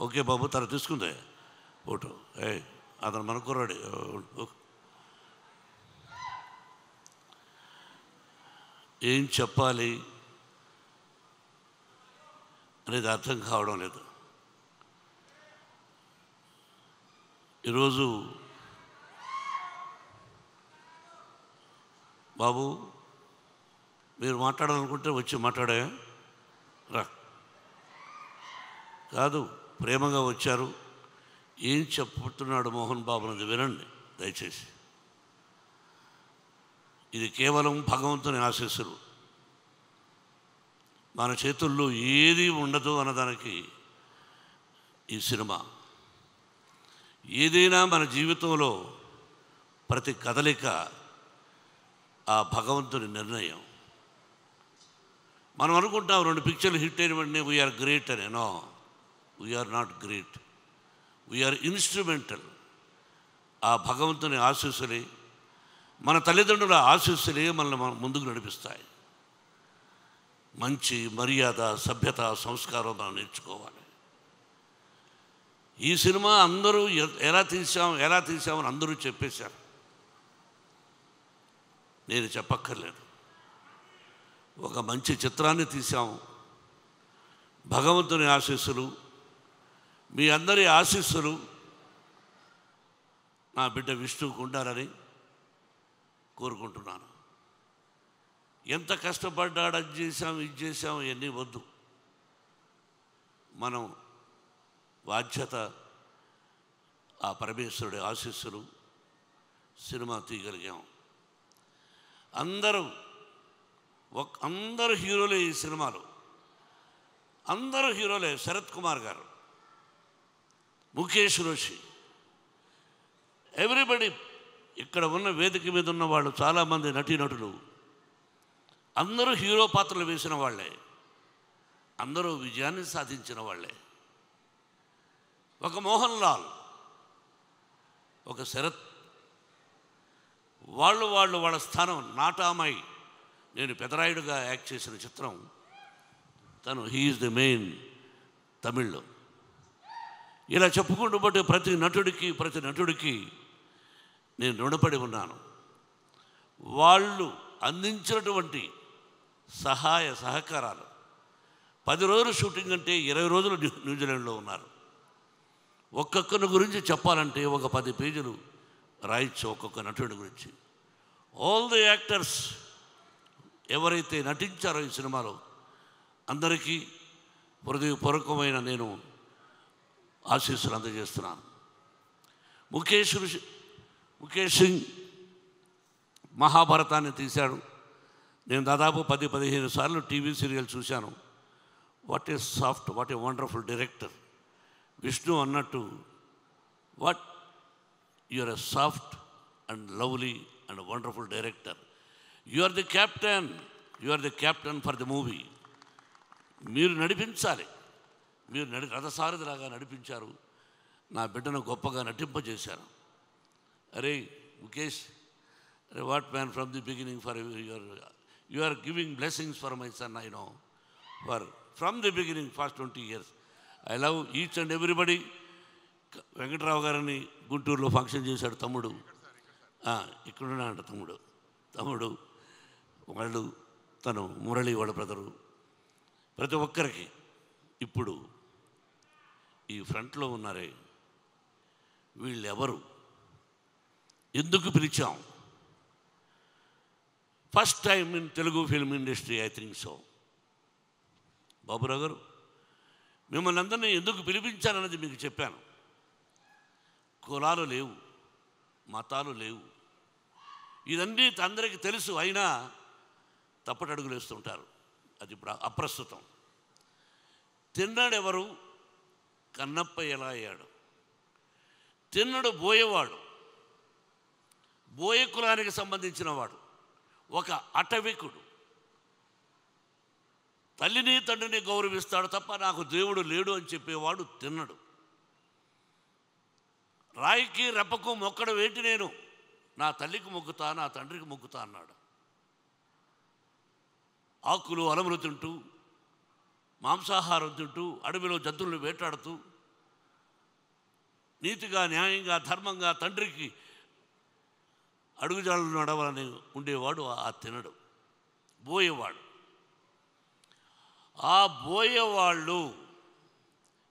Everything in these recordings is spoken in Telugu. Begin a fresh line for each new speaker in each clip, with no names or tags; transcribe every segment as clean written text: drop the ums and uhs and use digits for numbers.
ఓకే బాబు, తను తీసుకుందే ఫోటో. అతను మన కుర్రాడు. ఏం చెప్పాలి అనేది అర్థం కావడం లేదు. ఈరోజు బాబు మీరు మాట్లాడాలనుకుంటే వచ్చి మాట్లాడే రా. కాదు, ప్రేమగా వచ్చారు. ఏం చెప్తున్నాడు మోహన్ బాబు అనేది వినండి దయచేసి. ఇది కేవలం భగవంతుని ఆశీస్సులు. మన చేతుల్లో ఏది ఉండదు అన్నదానికి ఈ సినిమా. ఏదైనా మన జీవితంలో ప్రతి కదలిక ఆ భగవంతుని నిర్ణయం. మనం అనుకుంటాం 2 పిక్చర్లు హిట్ అయిన వెంటనే వీఆర్ గ్రేట్ అని. No, we are not great, we are instrumental. ఆ భగవంతుని ఆశీస్సులే, మన తల్లిదండ్రుల ఆశీస్సులే మనల్ని ముందుకు నడిపిస్తాయి. మంచి మర్యాద, సభ్యత, సంస్కారం మనం నేర్చుకోవాలి. ఈ సినిమా అందరూ ఎలా తీసామని అందరూ చెప్పేశారు. నేను చెప్పక్కర్లేదు. ఒక మంచి చిత్రాన్ని తీసాము. భగవంతుని ఆశీస్సులు, మీ అందరి ఆశీస్సులు నా బిడ్డ విష్ణువుకు ఉండాలని కోరుకుంటున్నాను. ఎంత కష్టపడ్డాడు, అది చేశాం, ఇది చేశాం, ఇవన్నీ వద్దు. మనం బాధ్యత ఆ పరమేశ్వరుడి ఆశీస్సులు, సినిమా తీయగలిగాం. అందరూ హీరోలే ఈ సినిమాలో. అందరూ హీరోలే. శరత్ కుమార్ గారు, ముఖేష్ రోషి, ఎవ్రీబడి. ఇక్కడ ఉన్న వేదిక మీద ఉన్న వాళ్ళు చాలామంది నటీనటులు అందరూ హీరో పాత్రలు వేసిన వాళ్ళే. అందరూ విజయాన్ని సాధించిన వాళ్ళే. ఒక మోహన్ లాల్, ఒక శరత్, వాళ్ళ స్థానం. నాటామై, నేను పెదరాయుడుగా యాక్ట్ చేసిన చిత్రం తను, హీఈస్ ది మెయిన్ తమిళ్లో. ఇలా చెప్పుకుంటూ బట్టి ప్రతి నటుడికి నేను రుణపడి ఉన్నాను. వాళ్ళు అందించినటువంటి సహాయ సహకారాలు. 10 రోజులు షూటింగ్ అంటే 20 రోజులు న్యూజిలాండ్లో ఉన్నారు. ఒక్కొక్కరి గురించి చెప్పాలంటే ఒక 10 పేజీలు రాయొచ్చు ఒక్కొక్క నటుడి గురించి. ఆల్ ది యాక్టర్స్ ఎవరైతే నటించారో ఈ సినిమాలో అందరికీ హృదయపూర్వకమైన నేను ఆశీస్సులు అందజేస్తున్నాను. ముఖేష్ సింగ్ మహాభారతాన్ని తీశాడు. నేను దాదాపు 10-15 సార్లు టీవీ సీరియల్ చూశాను. What a soft, what a wonderful director. Vishnu అన్నట్టు, what you are a soft and lovely and wonderful director. You are the captain for the movie. మీరు నడిపించాలి. మీరు రథసారథిలాగా నడిపించారు. నా బిడ్డను గొప్పగా నటింపజేశారు. అరే ముఖేష్, అరే what man, from the beginning for you are giving blessings for my son. I know from the beginning past 20 years. I love each and everybody. Venkatarao గారిని గుంటూరులో ఫంక్షన్ చేశాడు తమ్ముడు. ఇక్కడున్నాడంట తమ్ముడు వాళ్ళు, తను మురళి వాళ్ళ బ్రదరు. ప్రతి ఒక్కరికి ఇప్పుడు ఈ ఫ్రంట్లో ఉన్నారే, వీళ్ళెవరు, ఎందుకు పిలిచాం? First time in Telugu film industry, I think so. Baburao గారు, మిమ్మల్ని అందరినీ ఎందుకు పిలిపించానన్నది మీకు చెప్పాను. కులాలు లేవు, మతాలు లేవు, ఇదన్నీ అందరికీ తెలుసు. అయినా తప్పటడుగులు వేస్తుంటారు. అది ఇప్పుడు అప్రస్తుతం. తిన్నాడెవరు? కన్నప్ప ఎలా అయ్యాడు? తిన్నడు బోయేవాడు, బోయ కులానికి సంబంధించిన వాడు, ఒక అటవికుడు. తల్లిని తండ్రిని గౌరవిస్తాడు తప్ప నాకు దేవుడు లేడు అని చెప్పేవాడు తిన్నడు. రాయికి రెప్పకు మొక్కడం ఏంటి, నేను నా తల్లికి మొక్కుతా, నా తండ్రికి మొక్కుతా అన్నాడు. ఆకులు అలములు తింటూ, మాంసాహారం తింటూ, అడవిలో జంతువులను వేటాడుతూ నీతిగా, న్యాయంగా, ధర్మంగా తండ్రికి అడుగుజాడలు నడవాలని ఉండేవాడు ఆ తినడు, బోయేవాడు. ఆ బోయేవాళ్ళు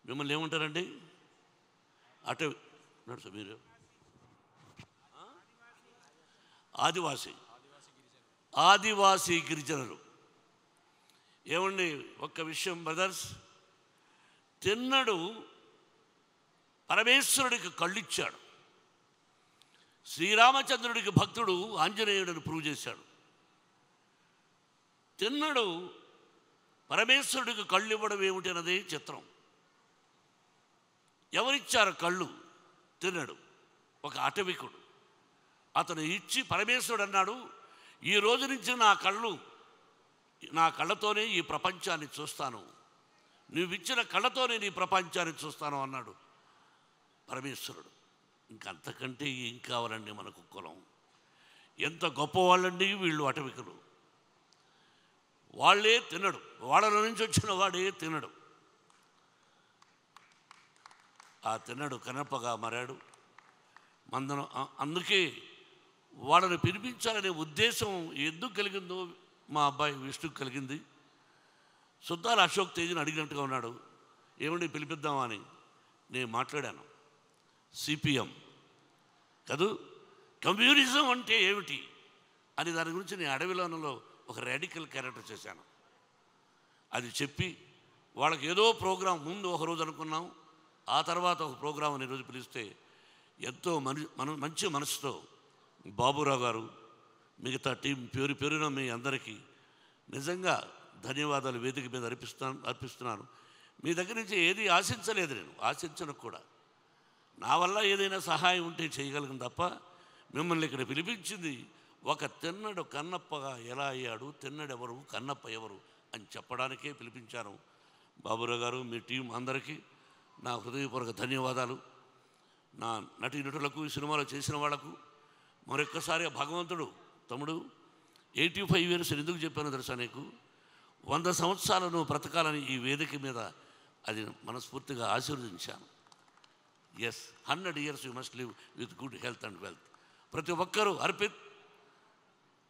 మిమ్మల్ని ఏమంటారండి? అటు నడుచు మీరు ఆదివాసీ గిరిజనులు. ఏమండి ఒక్క విషయం బ్రదర్స్, తిన్నడు పరమేశ్వరుడికి కళ్ళిచ్చాడు. శ్రీరామచంద్రుడికి భక్తుడు ఆంజనేయుడిని ప్రూవ్ చేశాడు. తిన్నడు పరమేశ్వరుడికి కళ్ళు ఇవ్వడం ఏమిటి అన్నది చిత్రం. ఎవరిచ్చారు కళ్ళు? తిన్నడు, ఒక అటవికుడు. అతను ఇచ్చి పరమేశ్వరుడు అన్నాడు, ఈ రోజు నుంచి నా కళ్ళతోనే ఈ ప్రపంచాన్ని చూస్తాను, నువ్విచ్చిన కళ్ళతోనే నీ ప్రపంచాన్ని చూస్తాను అన్నాడు పరమేశ్వరుడు. ఇంకంతకంటే ఏం కావాలండి మనకు? కులం ఎంత గొప్పవాళ్ళండి వీళ్ళు, అటవికులు. వాళ్ళే తినడు, వాళ్ళ నుంచి వచ్చిన వాడే తినడు. ఆ తిన్నడు కనపగా మారాడు. అందుకే వాళ్ళని పిలిపించాలనే ఉద్దేశం ఎందుకు కలిగిందో మా అబ్బాయి విష్ణుకు కలిగింది. సుద్దాల అశోక్ తేజీని అడిగినట్టుగా ఉన్నాడు, ఏమండి పిలిపిద్దామా అని. నేను మాట్లాడాను. సిపిఎం కాదు, కమ్యూనిజం అంటే ఏమిటి అని దాని గురించి నేను అడవిలోనలో ఒక రాడికల్ క్యారెక్టర్ చేశాను. అది చెప్పి వాళ్ళకి ఏదో ప్రోగ్రాం ముందు ఒకరోజు అనుకున్నాం, ఆ తర్వాత ఒక ప్రోగ్రాం అని రోజు పిలిస్తే ఎంతో మంచి మనసుతో బాబురావు గారు, మిగతా టీం పేరున మీ అందరికీ నిజంగా ధన్యవాదాలు వేదిక మీద అర్పిస్తున్నాను. మీ దగ్గర నుంచి ఏది ఆశించలేదు, నేను ఆశించను కూడా. నా వల్ల ఏదైనా సహాయం ఉంటే చేయగలను తప్ప మిమ్మల్ని ఇక్కడ పిలిపించింది ఒక తిన్నడు కన్నప్పగా ఎలా అయ్యాడు, తిన్నడెవరు, కన్నప్ప ఎవరు అని చెప్పడానికే పిలిపించాను. బాబురావు గారు, మీ టీం అందరికీ నా హృదయపూర్వక ధన్యవాదాలు. నా నటీనటులకు, ఈ సినిమాలో చేసిన వాళ్లకు మరొక్కసారి భగవంతుడు, తమ్ముడు 85 years ఎందుకు చెప్పాను తెలుసా నీకు? 100 సంవత్సరాలు నువ్వు బ్రతకాలని ఈ వేదిక మీద అది మనస్ఫూర్తిగా ఆశీర్వదించాను. Yes, 100 years you must live with good health and wealth. ప్రతి ఒక్కరూ అర్పిత్,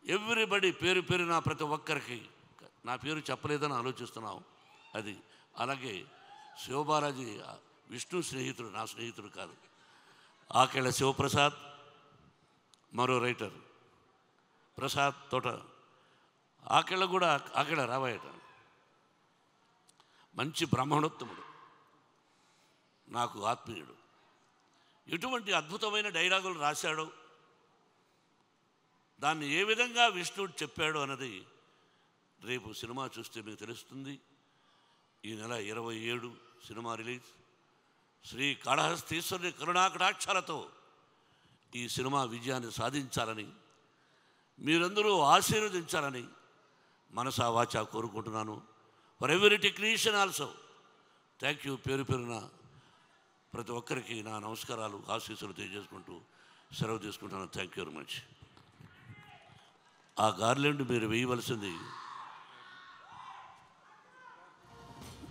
ఎవ్రీబడి పేరున ప్రతి ఒక్కరికి, నా పేరు చెప్పలేదని ఆలోచిస్తున్నావు అది. అలాగే శివబాలాజీ విష్ణు స్నేహితుడు, నా స్నేహితుడు కాదు. ఆకేళ్ళ శివప్రసాద్, మరో రైటర్ ప్రసాద్ తోట, ఆకేళ్ళ కూడా ఆకేళ్ళ రావాయట, మంచి బ్రాహ్మణోత్తముడు, నాకు ఆత్మీయుడు. ఎటువంటి అద్భుతమైన డైలాగులు రాశాడో, దాన్ని ఏ విధంగా విష్ణుడు చెప్పాడు అన్నది రేపు సినిమా చూస్తే మీకు తెలుస్తుంది. ఈ నెల 27 సినిమా రిలీజ్. శ్రీ కాళహస్తీశ్వరుని కరుణాకటాక్షాలతో ఈ సినిమా విజయాన్ని సాధించాలని, మీరందరూ ఆశీర్వదించాలని మనసా వాచా కోరుకుంటున్నాను. For every technician also thank you. పేరున ప్రతి ఒక్కరికి నా నమస్కారాలు, ఆశీస్సులు తెలియజేసుకుంటూ సెలవు తీసుకుంటున్నాను. Thank you very much. ఆ గార్లెండ్ మీరు వేయవలసింది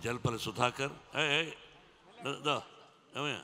జల్పల్లి సుధాకర్. ఏమయ్యా